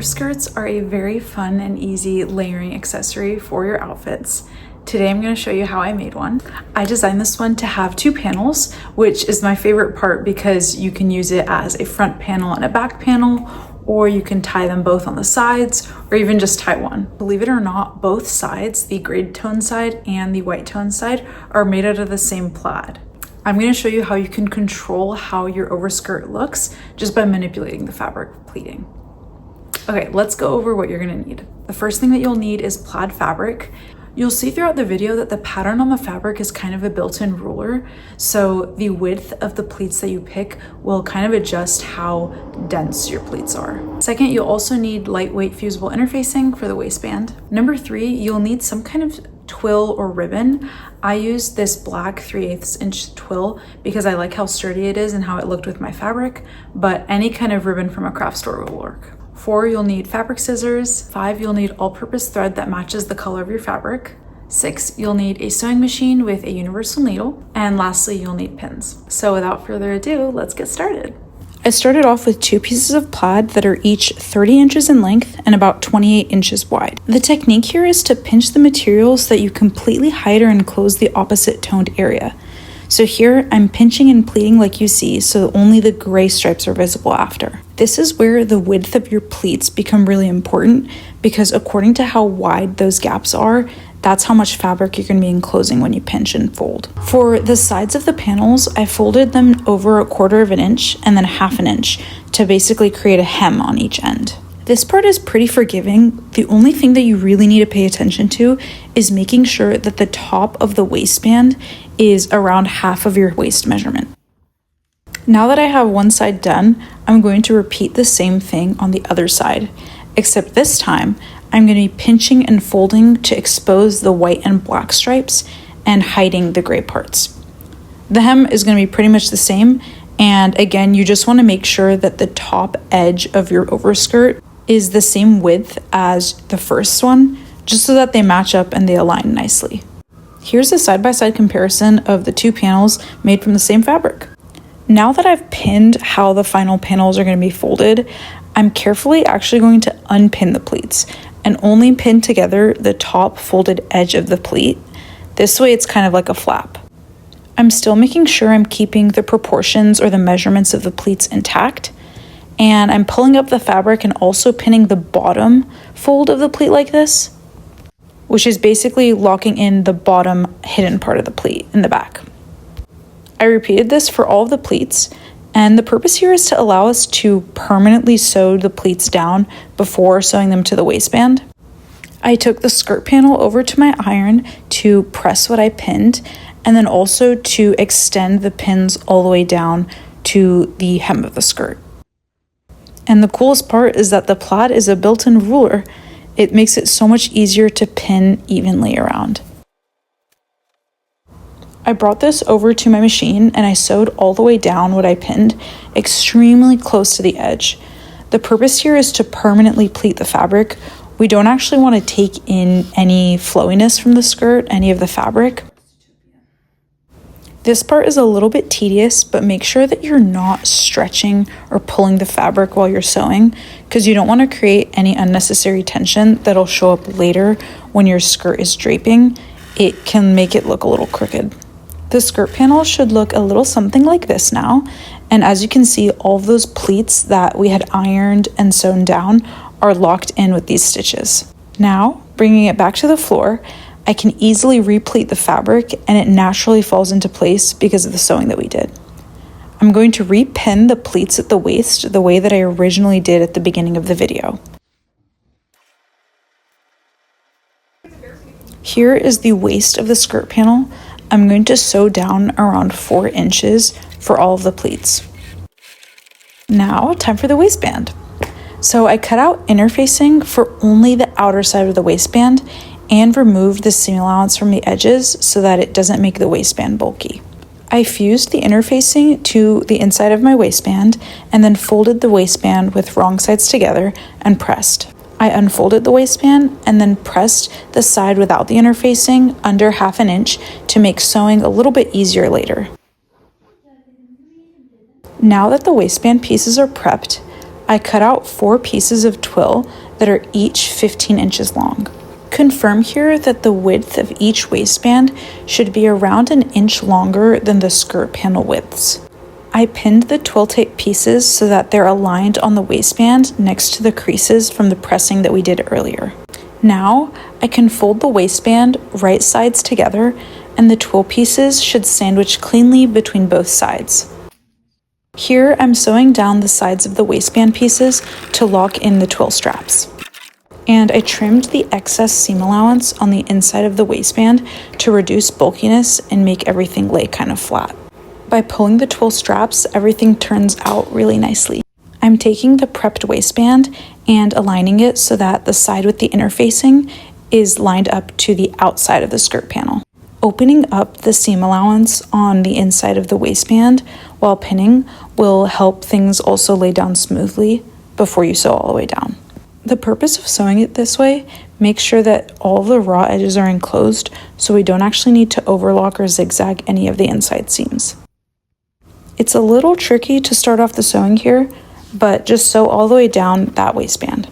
Overskirts are a very fun and easy layering accessory for your outfits. Today I'm going to show you how I made one. I designed this one to have two panels, which is my favorite part because you can use it as a front panel and a back panel, or you can tie them both on the sides, or even just tie one. Believe it or not, both sides, the gray tone side and the white tone side, are made out of the same plaid. I'm going to show you how you can control how your overskirt looks just by manipulating the fabric pleating. Okay, let's go over what you're going to need. The first thing that you'll need is plaid fabric. You'll see throughout the video that the pattern on the fabric is kind of a built-in ruler, so the width of the pleats that you pick will kind of adjust how dense your pleats are. Second, you'll also need lightweight fusible interfacing for the waistband. Number 3, you'll need some kind of twill or ribbon. I used this black 3/8 inch twill because I like how sturdy it is and how it looked with my fabric, but any kind of ribbon from a craft store will work. 4, you'll need fabric scissors. 5, you'll need all-purpose thread that matches the color of your fabric. 6, you'll need a sewing machine with a universal needle. And lastly, you'll need pins. So without further ado, let's get started. I started off with 2 pieces of plaid that are each 30 inches in length and about 28 inches wide. The technique here is to pinch the material so that you completely hide or enclose the opposite toned area. So here I'm pinching and pleating like you see, so only the gray stripes are visible after. This is where the width of your pleats become really important, because according to how wide those gaps are, that's how much fabric you're going to be enclosing when you pinch and fold. For the sides of the panels, I folded them over 1/4 inch and then 1/2 inch to basically create a hem on each end. This part is pretty forgiving. The only thing that you really need to pay attention to is making sure that the top of the waistband is around half of your waist measurement. Now that I have one side done, I'm going to repeat the same thing on the other side, except this time I'm going to be pinching and folding to expose the white and black stripes and hiding the gray parts. The hem is going to be pretty much the same, and again, you just want to make sure that the top edge of your overskirt is the same width as the first one, just so that they match up and they align nicely. Here's a side-by-side comparison of the 2 panels made from the same fabric. Now that I've pinned how the final panels are going to be folded, I'm carefully actually going to unpin the pleats and only pin together the top folded edge of the pleat. This way it's kind of like a flap. I'm still making sure I'm keeping the proportions or the measurements of the pleats intact, and I'm pulling up the fabric and also pinning the bottom fold of the pleat like this, which is basically locking in the bottom hidden part of the pleat in the back. I repeated this for all of the pleats, and the purpose here is to allow us to permanently sew the pleats down before sewing them to the waistband. I took the skirt panel over to my iron to press what I pinned, and then also to extend the pins all the way down to the hem of the skirt. And the coolest part is that the plaid is a built-in ruler. It makes it so much easier to pin evenly around. I brought this over to my machine and I sewed all the way down what I pinned, extremely close to the edge. The purpose here is to permanently pleat the fabric. We don't actually want to take in any flowiness from the skirt, any of the fabric. This part is a little bit tedious, but make sure that you're not stretching or pulling the fabric while you're sewing, because you don't want to create any unnecessary tension that'll show up later when your skirt is draping. It can make it look a little crooked. The skirt panel should look a little something like this now, and as you can see, all of those pleats that we had ironed and sewn down are locked in with these stitches. Now, bringing it back to the floor, I can easily repleat the fabric and it naturally falls into place because of the sewing that we did. I'm going to repin the pleats at the waist the way that I originally did at the beginning of the video. Here is the waist of the skirt panel. I'm going to sew down around 4 inches for all of the pleats. Now, time for the waistband. So I cut out interfacing for only the outer side of the waistband and removed the seam allowance from the edges so that it doesn't make the waistband bulky. I fused the interfacing to the inside of my waistband and then folded the waistband with wrong sides together and pressed. I unfolded the waistband and then pressed the side without the interfacing under 1/2 inch to make sewing a little bit easier later. Now that the waistband pieces are prepped, I cut out 4 pieces of twill that are each 15 inches long. Confirm here that the width of each waistband should be around an inch longer than the skirt panel widths. I pinned the twill tape pieces so that they're aligned on the waistband next to the creases from the pressing that we did earlier. Now, I can fold the waistband right sides together, and the twill pieces should sandwich cleanly between both sides. Here, I'm sewing down the sides of the waistband pieces to lock in the twill straps. And I trimmed the excess seam allowance on the inside of the waistband to reduce bulkiness and make everything lay kind of flat. By pulling the twill straps, everything turns out really nicely. I'm taking the prepped waistband and aligning it so that the side with the interfacing is lined up to the outside of the skirt panel. Opening up the seam allowance on the inside of the waistband while pinning will help things also lay down smoothly before you sew all the way down. The purpose of sewing it this way makes sure that all the raw edges are enclosed so we don't actually need to overlock or zigzag any of the inside seams. It's a little tricky to start off the sewing here, but just sew all the way down that waistband.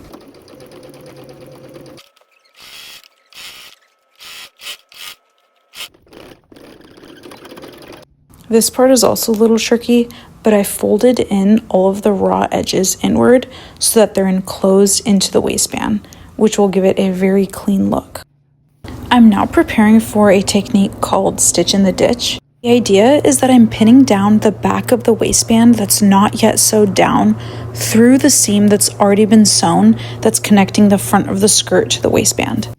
This part is also a little tricky, but I folded in all of the raw edges inward so that they're enclosed into the waistband, which will give it a very clean look. I'm now preparing for a technique called stitch in the ditch. The idea is that I'm pinning down the back of the waistband that's not yet sewed down through the seam that's already been sewn that's connecting the front of the skirt to the waistband.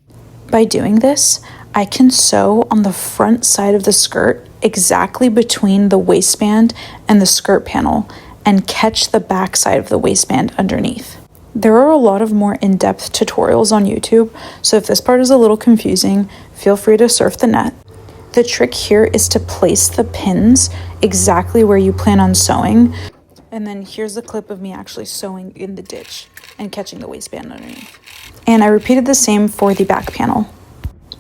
By doing this, I can sew on the front side of the skirt exactly between the waistband and the skirt panel and catch the back side of the waistband underneath. There are a lot of more in-depth tutorials on YouTube, so if this part is a little confusing, feel free to surf the net. The trick here is to place the pins exactly where you plan on sewing, and then here's a clip of me actually sewing in the ditch and catching the waistband underneath. And I repeated the same for the back panel.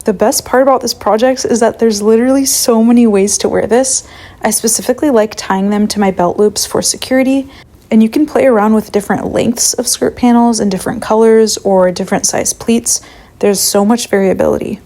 The best part about this project is that there's literally so many ways to wear this. I specifically like tying them to my belt loops for security, and you can play around with different lengths of skirt panels and different colors or different size pleats. There's so much variability.